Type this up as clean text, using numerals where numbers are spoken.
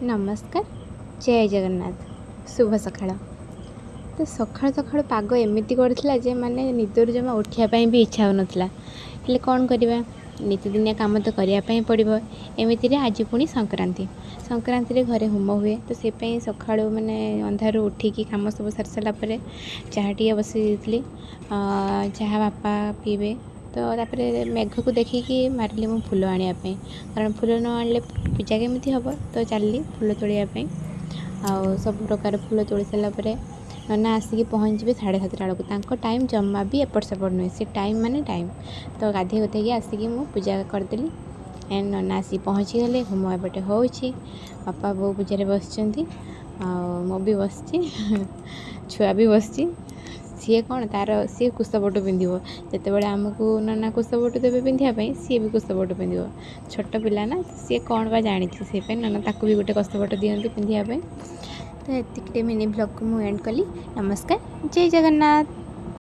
नमस्कार। जय जगन्नाथ। शुभ सकाळ। तो सकाळु सकाळु पाग एमिति करथिला जे माने निदरु जमा उठिया पई भी इच्छा होनथिला। हेले कौन करिबा, नित्यदिनिया काम तो करिया पई पड़िबो। एमिति रे आज पुणी संक्रांति रे घरे होम हुए, तो से पई सकाळु माने अंधारु उठिकी काम सब सारी सारा परे चाहा टिके बसी देइथिली। चाहा बापा पीबे तो तापर मेघ को देखिकी मारिली मु फूल आनिया पई, कारण फूल न आनले पूजा केमिति हबो। तो चलली फूल तोड़िया पई। आ सब प्रकार फूल तोड़ी सारा परे नना आसिकी पहुँचे 7:30 बेलू। तांको टाइम जमा भी एपट सेपट नुहे, से टाइम माने टाइम। तो गाधे गुधेकी आसिकी मु पूजा करदेली। एंड नना आसी पहुँची गले। होम एपटे होउछि, बापा बो पूजा बसचंती, मो भी बसची छुआ भी बसची। सी कौन तार सी कुशपटु पिंधिबो, जितेबाला आमको नना कुशपटु देवे पिंधियापाई सी भी कुशपटु पिंधिबो। छोट पिला ना, सी कौन बा जानी से नना ताकू भी गोटे कुशपटु दियंती पिंधियापाई। तो एतिक मिनी ब्लॉग को मु एंड कली। नमस्कार। जय जगन्नाथ।